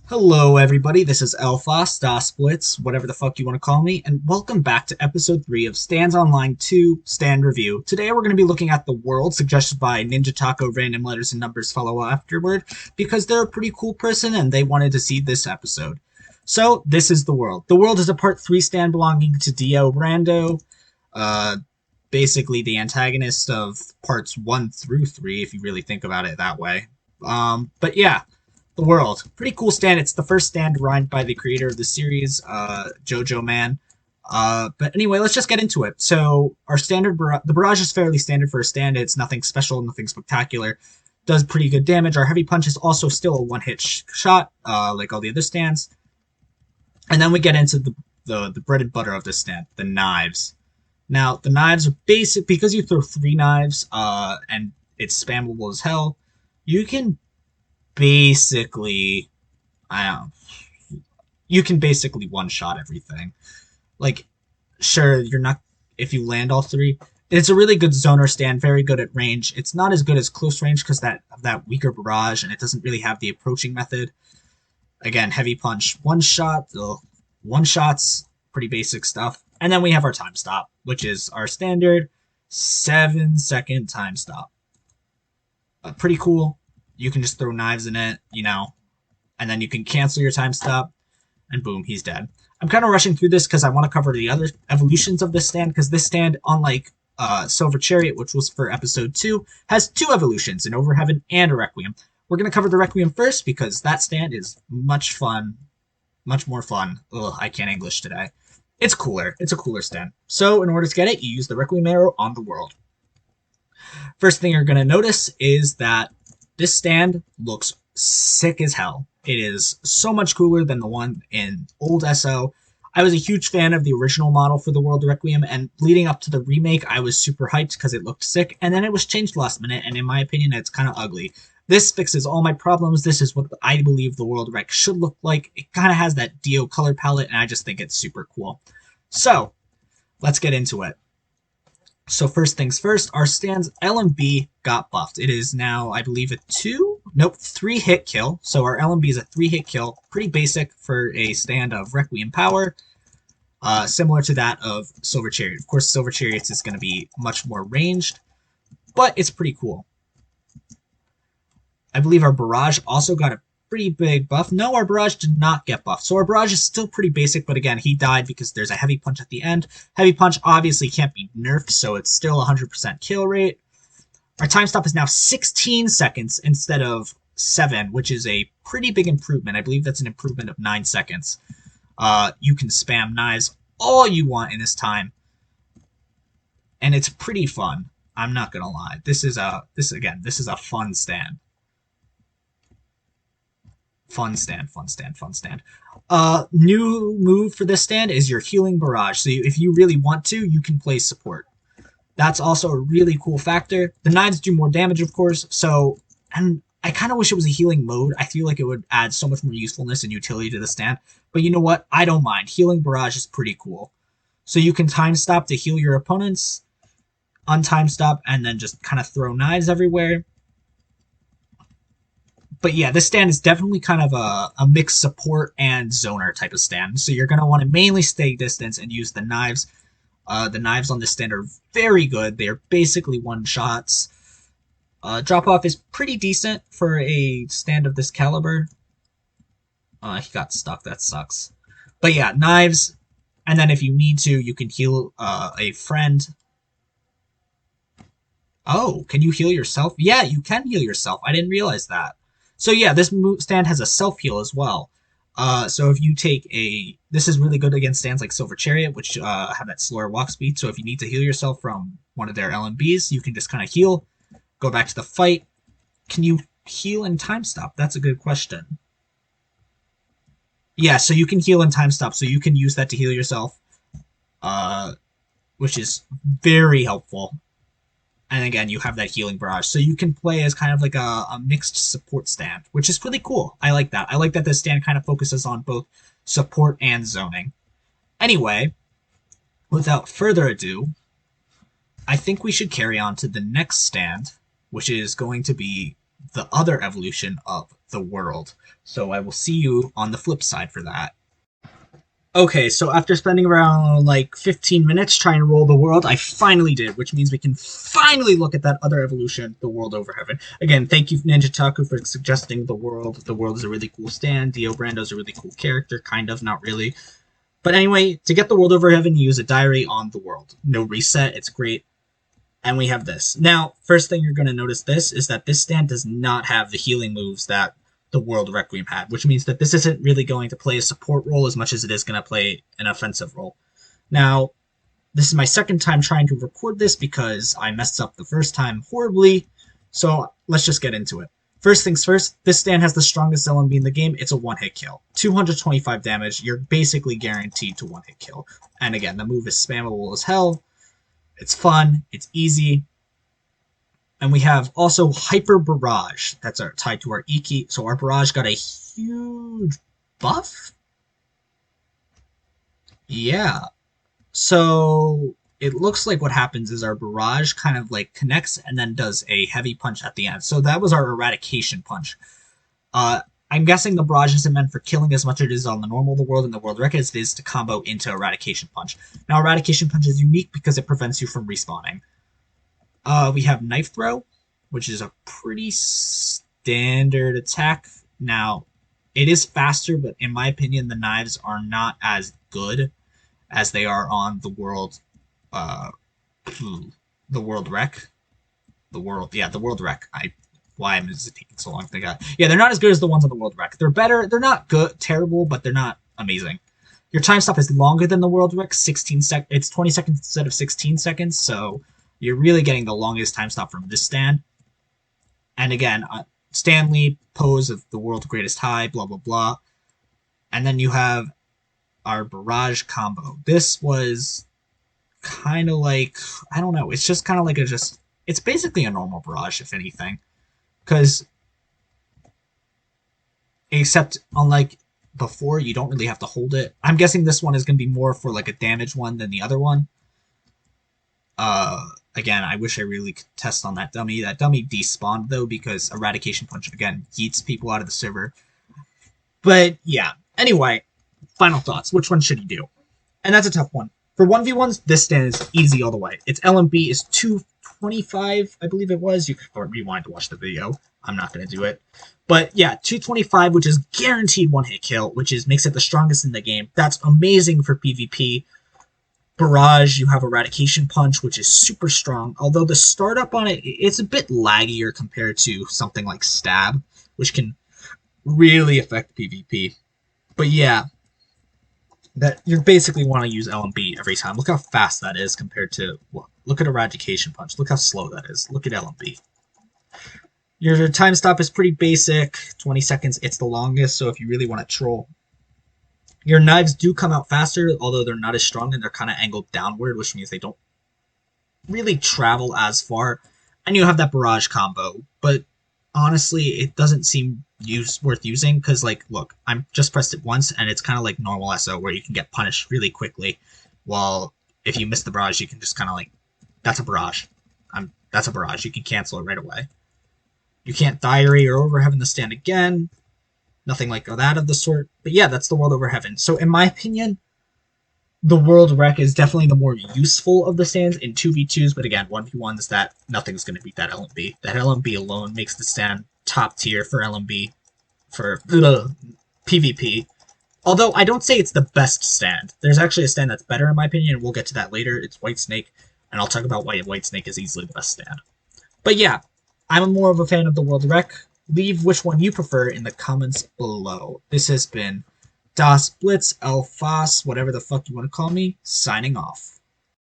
Hello, everybody. This is Elfos, Das Splits, whatever the fuck you want to call me, and welcome back to episode 3 of Stands Online 2 Stand Review. Today we're going to be looking at the world suggested by Ninja Taco Random Letters and Numbers Follow Afterward because they're a pretty cool person and they wanted to see this episode. So, this is the world. The world is a part 3 stand belonging to Dio Brando, uh, basically the antagonist of parts 1 through 3, if you really think about it that way. But yeah. The world. Pretty cool stand. It's the first stand designed by the creator of the series, Jojo Man. But anyway, let's just get into it. So our the barrage is fairly standard for a stand. It's nothing special, nothing spectacular. Does pretty good damage. Our heavy punch is also still a one-hit shot, like all the other stands. And then we get into the bread and butter of this stand, the knives. Now, the knives are basic because you throw 3 knives, and it's spammable as hell. You can basically, I don't know, you can basically one-shot everything. Like, sure, you're not, if you land all 3, it's a really good zoner stand, very good at range. It's not as good as close range because that weaker barrage, and it doesn't really have the approaching method. Again, heavy punch, one shot, one shots, pretty basic stuff. And then we have our time stop, which is our standard 7-second time stop. Pretty cool. You can just throw knives in it, and then you can cancel your time stop, and boom, he's dead. I'm kind of rushing through this because I want to cover the other evolutions of this stand, because this stand, unlike Silver Chariot, which was for episode 2, has 2 evolutions, an Over Heaven and a Requiem. We're going to cover the Requiem first because that stand is much more fun. Ugh, I can't English today. It's cooler. It's a cooler stand. So in order to get it, you use the Requiem arrow on the world. First thing you're going to notice is that this stand looks sick as hell. It is so much cooler than the one in old SO. I was a huge fan of the original model for the World Requiem, and leading up to the remake, I was super hyped because it looked sick, and then it was changed last minute, and in my opinion, it's kind of ugly. This fixes all my problems. This is what I believe the World Rec should look like. It kind of has that Dio color palette, and I just think it's super cool. So, let's get into it. So first things first, our stand's LMB got buffed. It is now, I believe, a 3 hit kill. So our LMB is a 3 hit kill. Pretty basic for a stand of Requiem power. Similar to that of Silver Chariot. Of course, Silver Chariot is going to be much more ranged, but it's pretty cool. I believe our Barrage also got a pretty big buff. No, our Barrage did not get buffed. So our Barrage is still pretty basic, but again, he died because there's a Heavy Punch at the end. Heavy Punch obviously can't be nerfed, so it's still 100% kill rate. Our time stop is now 16 seconds instead of 7, which is a pretty big improvement. I believe that's an improvement of 9 seconds. You can spam knives all you want in this time, and it's pretty fun. I'm not gonna lie. This is a fun stand. Fun stand. New move for this stand is your Healing Barrage. So if you really want to, you can play support. That's also a really cool factor. The knives do more damage, of course, and I kind of wish it was a healing mode. I feel like it would add so much more usefulness and utility to the stand. But you know what? I don't mind. Healing Barrage is pretty cool. So you can time stop to heal your opponents, untime stop, and then just kind of throw knives everywhere. But yeah, this stand is definitely kind of a mixed support and zoner type of stand. So you're going to want to mainly stay distance and use the knives. The knives on this stand are very good. They are basically one-shots. Drop-off is pretty decent for a stand of this caliber. He got stuck. That sucks. But yeah, knives. And then if you need to, you can heal a friend. Oh, can you heal yourself? Yeah, you can heal yourself. I didn't realize that. So yeah, this stand has a self-heal as well. So if you take this is really good against stands like Silver Chariot, which have that slower walk speed. So if you need to heal yourself from one of their LMBs, you can just kind of heal, go back to the fight. Can you heal in time stop? That's a good question. Yeah, so you can heal in time stop, so you can use that to heal yourself, which is very helpful. And again, you have that Healing Barrage. So you can play as kind of like a mixed support stand, which is really cool. I like that. I like that this stand kind of focuses on both support and zoning. Anyway, without further ado, I think we should carry on to the next stand, which is going to be the other evolution of the world. So I will see you on the flip side for that. Okay, so after spending around like 15 minutes trying to roll the world, I finally did, which means we can finally look at that other evolution, the world over heaven. Again, thank you, Ninja Taku, for suggesting the world. The world is a really cool stand. Dio Brando's a really cool character, kind of, not really. But anyway, to get the world over heaven, you use a diary on the world. No reset, it's great. And we have this. Now, first thing you're going to notice this is that this stand does not have the healing moves that the World Requiem had, which means that this isn't really going to play a support role as much as it is going to play an offensive role. Now, this is my second time trying to record this because I messed up the first time horribly, so let's just get into it. First things first, this stand has the strongest LMB in the game. It's a one-hit kill. 225 damage, you're basically guaranteed to one-hit kill. And again, the move is spammable as hell. It's fun, it's easy. And we have also Hyper Barrage. That's tied to our E-key. So our Barrage got a huge buff? Yeah. So it looks like what happens is our Barrage kind of like connects and then does a heavy punch at the end. So that was our Eradication Punch. I'm guessing the Barrage isn't meant for killing as much as it is on the normal the world and the world record as it is to combo into Eradication Punch. Now Eradication Punch is unique because it prevents you from respawning. We have Knife Throw, which is a pretty standard attack. Now, it is faster, but in my opinion, the knives are not as good as they are on the world, the World Rec. The World Rec. Why is it taking so long to think of? Yeah, they're not as good as the ones on the World Rec. They're better. They're not good, terrible, but they're not amazing. Your time stop is longer than the World Rec. 16 sec. It's 20 seconds instead of 16 seconds. So you're really getting the longest time stop from this stand. And again, Stanley pose of the world's greatest high, blah blah blah. And then you have our Barrage combo. This was kind of like, I don't know. It's just kind of like it's basically a normal Barrage, if anything. Because, except unlike before, you don't really have to hold it. I'm guessing this one is going to be more for like a damage one than the other one. Again, I wish I really could test on that dummy. That dummy despawned, though, because Eradication Punch, again, yeets people out of the server. But, yeah. Anyway, final thoughts. Which one should you do? And that's a tough one. For 1v1s, this stand is easy all the way. Its LMB is 225, I believe it was. You can rewind to watch the video. I'm not going to do it. But, yeah, 225, which is guaranteed one-hit kill, which makes it the strongest in the game. That's amazing for PvP. Barrage, you have Eradication Punch, which is super strong, although the startup on it's a bit laggier compared to something like Stab, which can really affect PvP. But yeah, that you basically want to use LMB every time. Look how fast that is compared to, well, look at Eradication Punch. Look how slow that is. Look at LMB. Your time stop is pretty basic, 20 seconds. It's the longest, so if you really want to troll. Your knives do come out faster, although they're not as strong and they're kind of angled downward, which means they don't really travel as far. And you have that Barrage combo, but honestly, it doesn't seem worth using because, like, look, I'm just pressed it once and it's kind of like normal SO where you can get punished really quickly. While if you miss the Barrage, you can just kind of like, that's a Barrage. That's a Barrage. You can cancel it right away. You can't diary or overheaven the stand again. Nothing like that of the sort. But yeah, that's the world over heaven. So in my opinion, the world rec is definitely the more useful of the stands in 2v2s. But again, 1v1s, that nothing's going to beat that LMB. That LMB alone makes the stand top tier for LMB, for PvP. Although I don't say it's the best stand. There's actually a stand that's better in my opinion, and we'll get to that later. It's White Snake, and I'll talk about why White Snake is easily the best stand. But yeah, I'm more of a fan of the world rec. Leave which one you prefer in the comments below. This has been Das Blitz, El Fas, whatever the fuck you want to call me, signing off.